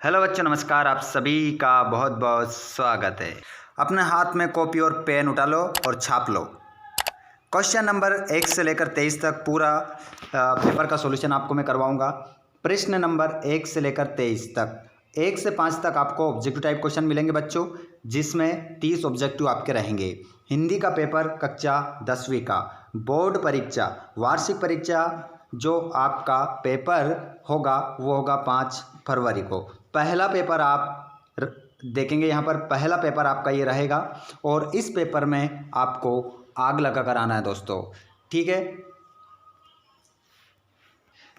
Hello बच्चों, नमस्कार। आप सभी का बहुत बहुत स्वागत है। अपने हाथ में कॉपी और पेन उठा लो और छाप लो। क्वेश्चन नंबर 1 से लेकर 23 तक पूरा पेपर का सॉल्यूशन आपको मैं करवाऊंगा। प्रश्न नंबर 1 से लेकर 23 तक 1 से 5 तक आपको ऑब्जेक्टिव टाइप क्वेश्चन मिलेंगे बच्चों, जिसमें 30 ऑब्जेक्टिव आपके रहेंगे। हिंदी का पेपर कक्षा 10वीं का, बोर्ड परीक्षा, वार्षिक परीक्षा जो आपका पेपर होगा वो होगा 5 फरवरी को। पहला पेपर आप देखेंगे, यहाँ पर पहला पेपर आपका ये रहेगा और इस पेपर में आपको आग लगा कर आना है दोस्तों, ठीक है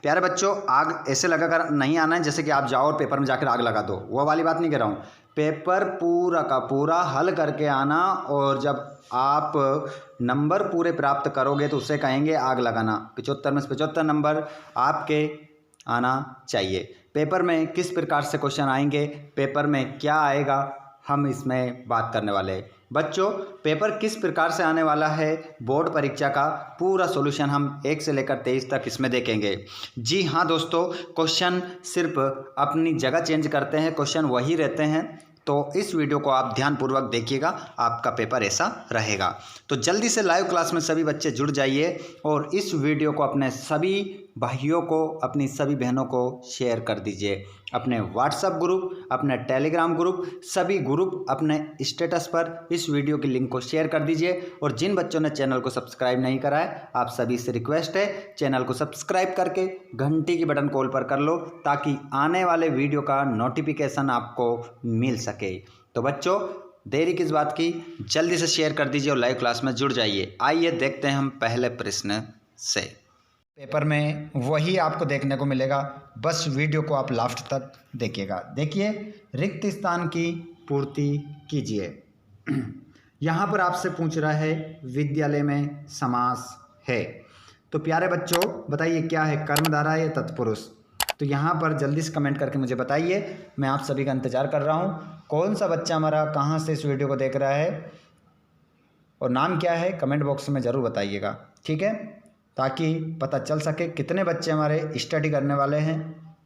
प्यारे बच्चों। आग ऐसे लगा कर नहीं आना है जैसे कि आप जाओ और पेपर में जाकर आग लगा दो, वो वाली बात नहीं कह रहा हूँ। पेपर पूरा का पूरा हल करके आना, और जब आप नंबर पूरे प्राप्त करोगे तो उसे कहेंगे आग लगाना। 75 में से 75 नंबर आपके आना चाहिए। पेपर में किस प्रकार से क्वेश्चन आएंगे, पेपर में क्या आएगा, हम इसमें बात करने वाले हैं बच्चों। पेपर किस प्रकार से आने वाला है, बोर्ड परीक्षा का पूरा सॉल्यूशन हम 1 से लेकर 23 तक इसमें देखेंगे। जी हाँ दोस्तों, क्वेश्चन सिर्फ अपनी जगह चेंज करते हैं, क्वेश्चन वही रहते हैं। तो इस वीडियो को आप ध्यानपूर्वक देखिएगा, आपका पेपर ऐसा रहेगा। तो जल्दी से लाइव क्लास में सभी बच्चे जुड़ जाइए और इस वीडियो को अपने सभी भाइयों को, अपनी सभी बहनों को शेयर कर दीजिए। अपने व्हाट्सएप ग्रुप, अपने टेलीग्राम ग्रुप, सभी ग्रुप अपने स्टेटस पर इस वीडियो की लिंक को शेयर कर दीजिए। और जिन बच्चों ने चैनल को सब्सक्राइब नहीं करा है, आप सभी से रिक्वेस्ट है चैनल को सब्सक्राइब करके घंटी की बटन कॉल पर कर लो, ताकि आने वाले वीडियो का नोटिफिकेशन आपको मिल सके। तो बच्चों, देरी किस बात की, जल्दी से शेयर कर दीजिए और लाइव क्लास में जुड़ जाइए। आइए देखते हैं हम पहले प्रश्न से। पेपर में वही आपको देखने को मिलेगा, बस वीडियो को आप लास्ट तक देखिएगा। देखिए, रिक्त स्थान की पूर्ति कीजिए। यहाँ पर आपसे पूछ रहा है विद्यालय में समास है, तो प्यारे बच्चों बताइए क्या है, कर्मधारय या तत्पुरुष। तो यहाँ पर जल्दी से कमेंट करके मुझे बताइए, मैं आप सभी का इंतजार कर रहा हूँ। कौन सा बच्चा हमारा कहाँ से इस वीडियो को देख रहा है और नाम क्या है, कमेंट बॉक्स में ज़रूर बताइएगा, ठीक है, ताकि पता चल सके कितने बच्चे हमारे स्टडी करने वाले हैं,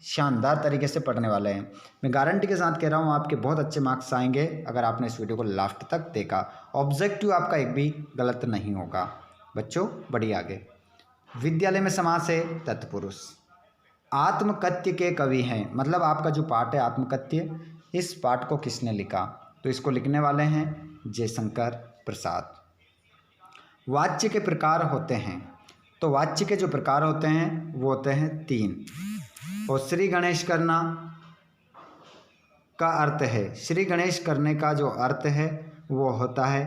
शानदार तरीके से पढ़ने वाले हैं। मैं गारंटी के साथ कह रहा हूँ आपके बहुत अच्छे मार्क्स आएंगे अगर आपने इस वीडियो को लास्ट तक देखा। ऑब्जेक्टिव आपका एक भी गलत नहीं होगा बच्चों। बढ़िया आगे। विद्यालय में समास है तत्पुरुष। आत्मकथ्य के कवि हैं, मतलब आपका जो पाठ है आत्मकथ्य, इस पाठ को किसने लिखा, तो इसको लिखने वाले हैं जयशंकर प्रसाद। वाच्य के प्रकार होते हैं, तो वाच्य के जो प्रकार होते हैं वो होते हैं 3। और श्री गणेश करना का अर्थ है, श्री गणेश करने का जो अर्थ है वो होता है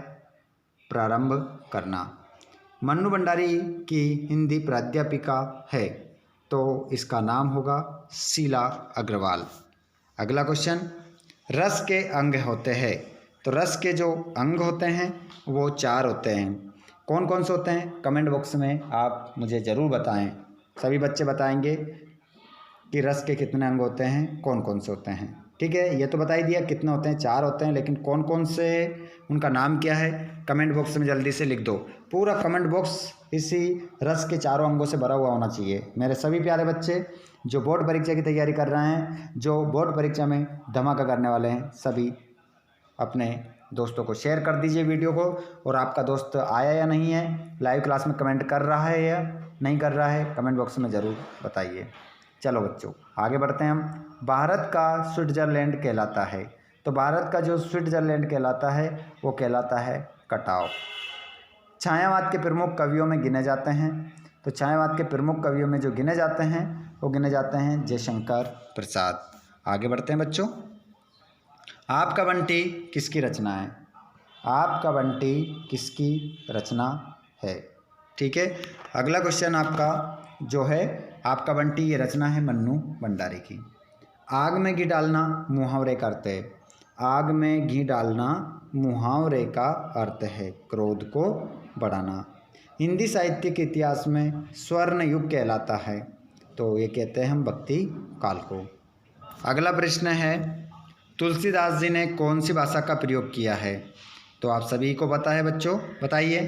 प्रारंभ करना। मन्नू भंडारी की हिंदी प्राध्यापिका है, तो इसका नाम होगा शीला अग्रवाल। अगला क्वेश्चन, रस के अंग होते हैं, तो रस के जो अंग होते हैं वो 4 होते हैं। कौन कौन से होते हैं, कमेंट बॉक्स में आप मुझे ज़रूर बताएं। सभी बच्चे बताएंगे कि रस के कितने अंग होते हैं, कौन कौन से होते हैं, ठीक है। ये तो बता ही दिया कितने होते हैं, 4 होते हैं, लेकिन कौन कौन से, उनका नाम क्या है, कमेंट बॉक्स में जल्दी से लिख दो। पूरा कमेंट बॉक्स इसी रस के 4 अंगों से भरा हुआ होना चाहिए। मेरे सभी प्यारे बच्चे जो बोर्ड परीक्षा की तैयारी कर रहे हैं, जो बोर्ड परीक्षा में धमाका करने वाले हैं, सभी अपने दोस्तों को शेयर कर दीजिए वीडियो को। और आपका दोस्त आया या नहीं है, लाइव क्लास में कमेंट कर रहा है या नहीं कर रहा है, कमेंट बॉक्स में ज़रूर बताइए। चलो बच्चों आगे बढ़ते हैं हम। भारत का स्विट्ज़रलैंड कहलाता है, तो भारत का जो स्विट्ज़रलैंड कहलाता है वो कहलाता है कटाव। छायावाद के प्रमुख कवियों में गिने जाते हैं, तो छायावाद के प्रमुख कवियों में जो गिने जाते हैं वो गिने जाते हैं जयशंकर प्रसाद। आगे बढ़ते हैं बच्चों। आपका बंटी किसकी रचना है, आपका बंटी किसकी रचना है, ठीक है। अगला क्वेश्चन आपका जो है, आपका बंटी ये रचना है मन्नू भंडारी की। आग में घी डालना मुहावरे का अर्थ है, आग में घी डालना मुहावरे का अर्थ है क्रोध को बढ़ाना। हिंदी साहित्य के इतिहास में स्वर्ण युग कहलाता है, तो ये कहते हैं हम भक्ति काल को। अगला प्रश्न है, तुलसीदास जी ने कौन सी भाषा का प्रयोग किया है, तो आप सभी को पता है बच्चों, बताइए।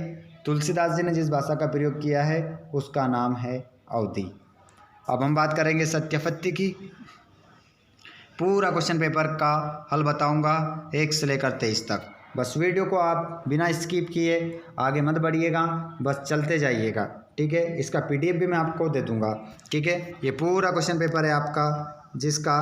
तुलसीदास जी ने जिस भाषा का प्रयोग किया है उसका नाम है अवधी। अब हम बात करेंगे सत्यपत्य की। पूरा क्वेश्चन पेपर का हल बताऊंगा 1 से लेकर 23 तक। बस वीडियो को आप बिना स्किप किए आगे मत बढ़िएगा, बस चलते जाइएगा, ठीक है। इसका पीडीएफ भी मैं आपको दे दूंगा, ठीक है। ये पूरा क्वेश्चन पेपर है आपका जिसका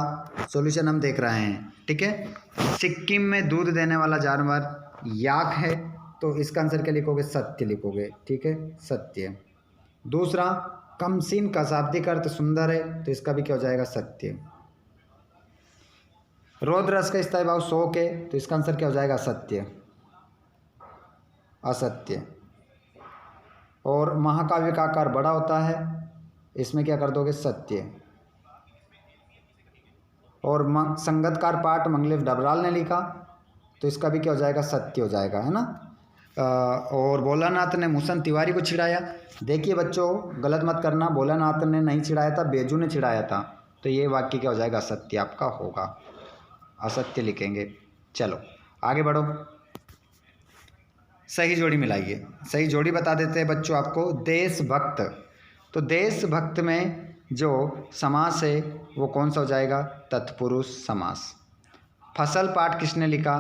सॉल्यूशन हम देख रहे हैं, ठीक है। सिक्किम में दूध देने वाला जानवर याक है, तो इसका आंसर क्या लिखोगे? सत्य लिखोगे, ठीक है, सत्य। दूसरा, कमसीन का शाब्दिक अर्थ सुंदर है, तो इसका भी क्या हो जाएगा? सत्य। रौद्र रस का स्थायी भाव शोक है, तो इसका आंसर क्या हो जाएगा? सत्य, असत्य। और महाकाव्य का आकार बड़ा होता है, इसमें क्या कर दोगे? सत्य। और संगतकार पाठ मंगलेश डबराल ने लिखा, तो इसका भी क्या हो जाएगा? सत्य हो जाएगा, है ना। और भोलानाथ ने मूसन तिवारी को छिड़ाया। देखिए बच्चों, गलत मत करना, भोलानाथ ने नहीं छिड़ाया था, बेजू ने छिड़ाया था, तो ये वाक्य क्या हो जाएगा? सत्य आपका होगा, असत्य लिखेंगे। चलो आगे बढ़ो, सही जोड़ी मिलाइए। सही जोड़ी बता देते हैं बच्चों आपको। देशभक्त, तो देशभक्त में जो समास है वो कौन सा हो जाएगा? तत्पुरुष समास। फसल पाठ किसने लिखा?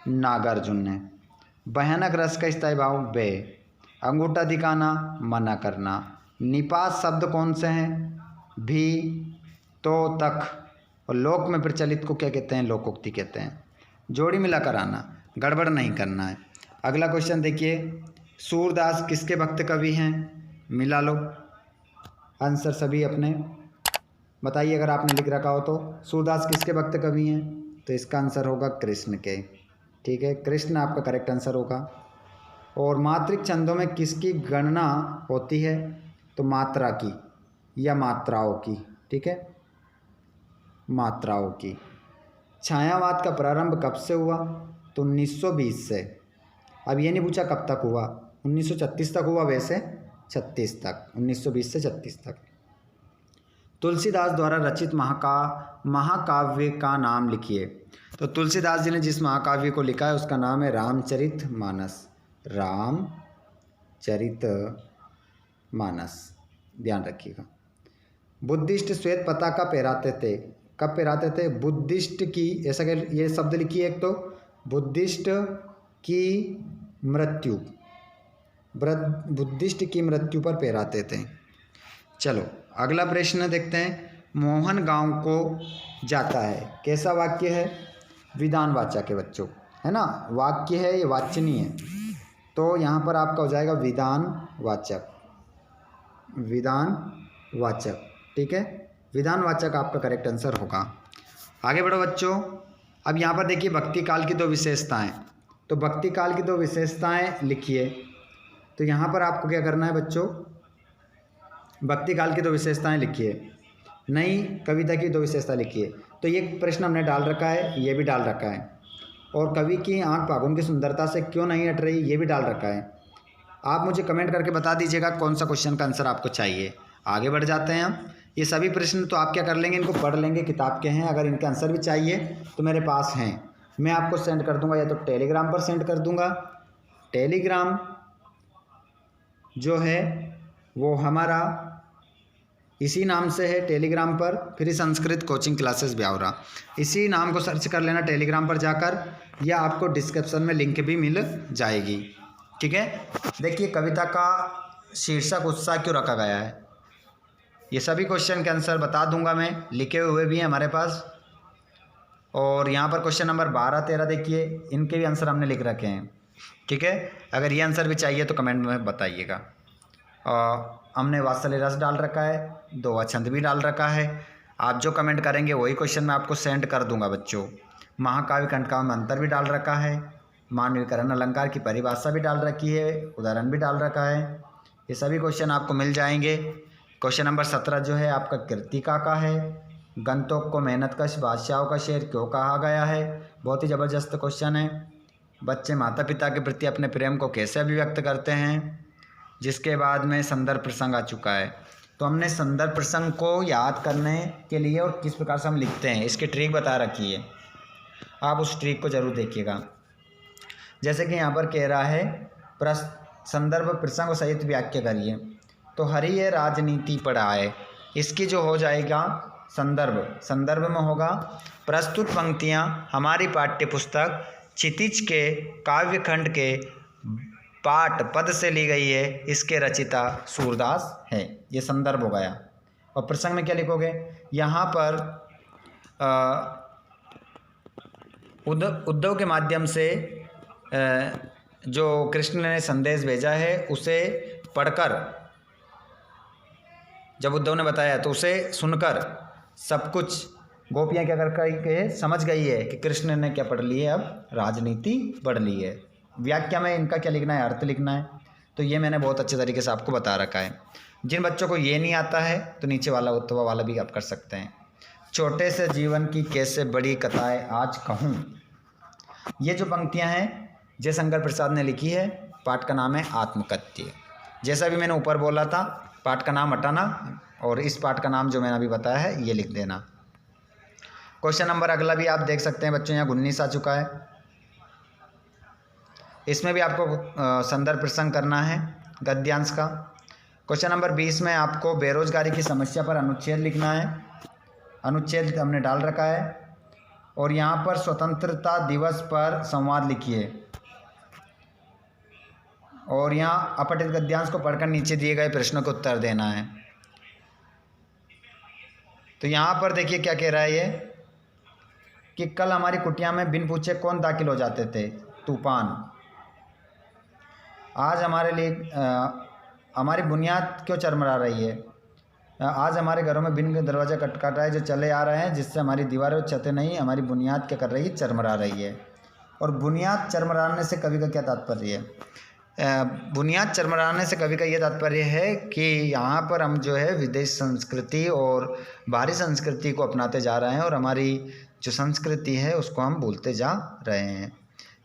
नागार्जुन ने। भयानक रस का स्थायी भाव बे। अंगूठा दिखाना, मना करना। निपात शब्द कौन से हैं? भी, तो, तक। और लोक में प्रचलित को क्या कहते हैं? लोकोक्ति कहते हैं। जोड़ी मिलाकर आना, गड़बड़ नहीं करना है। अगला क्वेश्चन देखिए, सूरदास किसके भक्त कवि हैं? मिला लो आंसर सभी अपने, बताइए अगर आपने लिख रखा हो तो। सूरदास किसके भक्त कवि हैं? तो इसका आंसर होगा कृष्ण के, ठीक है, कृष्ण आपका करेक्ट आंसर होगा। और मात्रिक छंदों में किसकी गणना होती है? तो मात्रा की या मात्राओं की, ठीक है, मात्राओं की। छायावाद का प्रारंभ कब से हुआ? तो 1920 से। अब ये नहीं पूछा कब तक हुआ, 1936 तक हुआ, वैसे 36 तक, 1920 से 36 तक। तुलसीदास द्वारा रचित महाकाव्य का नाम लिखिए। तो तुलसीदास जी ने जिस महाकाव्य को लिखा है उसका नाम है रामचरितमानस। रामचरितमानस, ध्यान रखिएगा। बुद्धिस्ट श्वेत पताका पहराते थे, कब पहराते थे? बुद्धिस्ट की, ऐसा ये शब्द लिखिए एक तो, बुद्धिस्ट की मृत्यु, बुद्धिस्ट की मृत्यु पर पहराते थे। चलो अगला प्रश्न देखते हैं। मोहन गांव को जाता है, कैसा वाक्य है? विधानवाचक है बच्चों, है ना, वाक्य है, ये वाच्य नहीं है, तो यहाँ पर आपका हो जाएगा विधानवाचक, विधानवाचक, ठीक है, विधानवाचक आपका करेक्ट आंसर होगा। आगे बढ़ो बच्चों। अब यहाँ पर देखिए भक्ति काल की 2 विशेषताएं, तो भक्ति काल की 2 विशेषताएं लिखिए। तो यहाँ पर आपको क्या करना है बच्चों? भक्ति काल की 2 विशेषताएं लिखिए, नई कविता की 2 विशेषता लिखिए। तो ये प्रश्न हमने डाल रखा है, ये भी डाल रखा है, और कवि की आंख फागुन की सुंदरता से क्यों नहीं हट रही, ये भी डाल रखा है। आप मुझे कमेंट करके बता दीजिएगा कौन सा क्वेश्चन का आंसर आपको चाहिए। आगे बढ़ जाते हैं हम। ये सभी प्रश्न तो आप क्या कर लेंगे, इनको पढ़ लेंगे, किताब के हैं। अगर इनके आंसर भी चाहिए तो मेरे पास हैं, मैं आपको सेंड कर दूंगा, या तो टेलीग्राम पर सेंड कर दूंगा। टेलीग्राम जो है वो हमारा इसी नाम से है, टेलीग्राम पर free Sanskrit coaching classes Biaora, इसी नाम को सर्च कर लेना टेलीग्राम पर जाकर, या आपको डिस्क्रिप्शन में लिंक भी मिल जाएगी, ठीक है। देखिए कविता का शीर्षक उत्साह क्यों रखा गया है, ये सभी क्वेश्चन के आंसर बता दूंगा मैं, लिखे हुए भी हैं हमारे पास। और यहाँ पर क्वेश्चन नंबर 12, 13 देखिए, इनके भी आंसर हमने लिख रखे हैं, ठीक है। अगर ये आंसर भी चाहिए तो कमेंट में बताइएगा। हमने वात्सल्य रस डाल रखा है, 2 छंद भी डाल रखा है। आप जो कमेंट करेंगे वही क्वेश्चन मैं आपको सेंड कर दूंगा बच्चों। महाकाव्य कंटकाव्य में अंतर भी डाल रखा है, मानवीकरण अलंकार की परिभाषा भी डाल रखी है, उदाहरण भी डाल रखा है। ये सभी क्वेश्चन आपको मिल जाएंगे। क्वेश्चन नंबर 17 जो है आपका कृतिका का है। गंतोक को मेहनत कश बादशाहों का शेर क्यों कहा गया है, बहुत ही ज़बरदस्त क्वेश्चन है। बच्चे माता पिता के प्रति अपने प्रेम को कैसे अभिव्यक्त करते हैं, जिसके बाद में संदर्भ प्रसंग आ चुका है। तो हमने संदर्भ प्रसंग को याद करने के लिए और किस प्रकार से हम लिखते हैं इसकी ट्रिक बता रखी है, आप उस ट्रिक को ज़रूर देखिएगा। जैसे कि यहाँ पर कह रहा है संदर्भ प्रसंग सहित व्याख्या करिए, तो हरि ये राजनीति पढ़ाए, इसकी जो हो जाएगा संदर्भ में होगा प्रस्तुत पंक्तियाँ हमारी पाठ्य पुस्तक क्षितिज के काव्यखंड के पाठ पद से ली गई है, इसके रचिता सूरदास है। ये संदर्भ हो गया। और प्रसंग में क्या लिखोगे, यहाँ पर उद्धव के माध्यम से जो कृष्ण ने संदेश भेजा है उसे पढ़कर, जब उद्धव ने बताया तो उसे सुनकर सब कुछ गोपियाँ क्या कर के समझ गई है कि कृष्ण ने क्या पढ़ ली है, अब राजनीति पढ़ ली है। व्याख्या में इनका क्या लिखना है, अर्थ लिखना है। तो ये मैंने बहुत अच्छे तरीके से आपको बता रखा है। जिन बच्चों को ये नहीं आता है तो नीचे वाला उत्तवा वाला भी आप कर सकते हैं। छोटे से जीवन की कैसे बड़ी कथाएं आज कहूँ, ये जो पंक्तियाँ हैं जयशंकर प्रसाद ने लिखी है। पाठ का नाम है आत्मकथ्य। जैसा भी मैंने ऊपर बोला था, पाठ का नाम हटाना और इस पाठ का नाम जो मैंने अभी बताया है ये लिख देना। क्वेश्चन नंबर अगला भी आप देख सकते हैं बच्चों, यहाँ 19 आ चुका है। इसमें भी आपको संदर्भ प्रसंग करना है गद्यांश का। क्वेश्चन नंबर 20 में आपको बेरोजगारी की समस्या पर अनुच्छेद लिखना है। अनुच्छेद हमने डाल रखा है। और यहाँ पर स्वतंत्रता दिवस पर संवाद लिखिए और यहाँ अपठित गद्यांश को पढ़कर नीचे दिए गए प्रश्नों को उत्तर देना है। तो यहाँ पर देखिए क्या कह रहा है ये, कि कल हमारी कुटिया में बिन पूछे कौन दाखिल हो जाते थे, तूफान। आज हमारे लिए हमारी बुनियाद क्यों चरमरा रही है, आज हमारे घरों में बिन दरवाजा खटखटाए जो चले आ रहे हैं, जिससे हमारी दीवारें छतें नहीं, हमारी बुनियाद क्या कर रही है, चरमरा रही है। और बुनियाद चरमराने से कवि का क्या तात्पर्य है, बुनियाद चरमराने से कवि का ये तात्पर्य है कि यहाँ पर हम जो है विदेश संस्कृति और बाहरी संस्कृति को अपनाते जा रहे हैं और हमारी जो संस्कृति है उसको हम भूलते जा रहे हैं।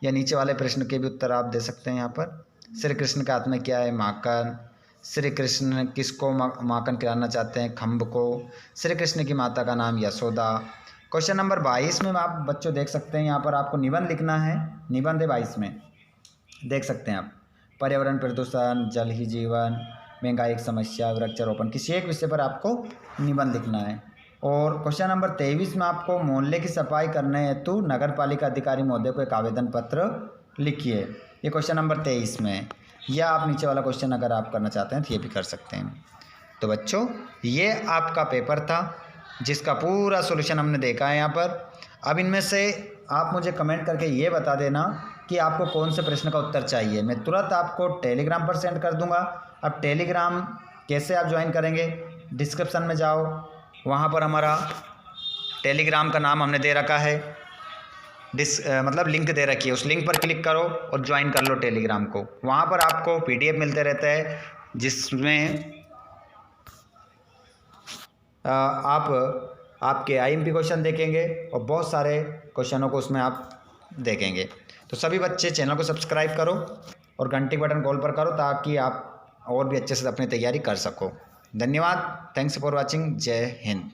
या नीचे वाले प्रश्न के भी उत्तर आप दे सकते हैं। यहाँ पर श्री कृष्ण का हाथ में क्या है, माखन। श्री कृष्ण किसको माखन खिलाना चाहते हैं, खम्भ को। श्री कृष्ण की माता का नाम यशोदा। क्वेश्चन नंबर 22 में आप बच्चों देख सकते हैं, यहाँ पर आपको निबंध लिखना है। निबंध है 22 में, देख सकते हैं आप। पर्यावरण प्रदूषण, जल ही जीवन, महंगाई एक समस्या, वृक्षारोपण, किसी एक विषय पर आपको निबंध लिखना है। और क्वेश्चन नंबर 23 में आपको मोहल्ले की सफाई करने हेतु नगर पालिका अधिकारी महोदय को एक आवेदन पत्र लिखिए। ये क्वेश्चन नंबर 23 में है। या आप नीचे वाला क्वेश्चन अगर आप करना चाहते हैं तो ये भी कर सकते हैं। तो बच्चों ये आपका पेपर था जिसका पूरा सॉल्यूशन हमने देखा है यहाँ पर। अब इनमें से आप मुझे कमेंट करके ये बता देना कि आपको कौन से प्रश्न का उत्तर चाहिए। मैं तुरंत आपको टेलीग्राम पर सेंड कर दूंगा। अब टेलीग्राम कैसे आप ज्वाइन करेंगे, डिस्क्रिप्शन में जाओ, वहाँ पर हमारा टेलीग्राम का नाम हमने दे रखा है, मतलब लिंक दे रखी है। उस लिंक पर क्लिक करो और ज्वाइन कर लो टेलीग्राम को। वहाँ पर आपको PDF मिलते रहते हैं जिसमें आपके IMP क्वेश्चन देखेंगे और बहुत सारे क्वेश्चनों को उसमें आप देखेंगे। तो सभी बच्चे चैनल को सब्सक्राइब करो और घंटी बटन कॉल पर करो ताकि आप और भी अच्छे से अपनी तैयारी कर सको। धन्यवाद। Thanks for watching. जय हिंद।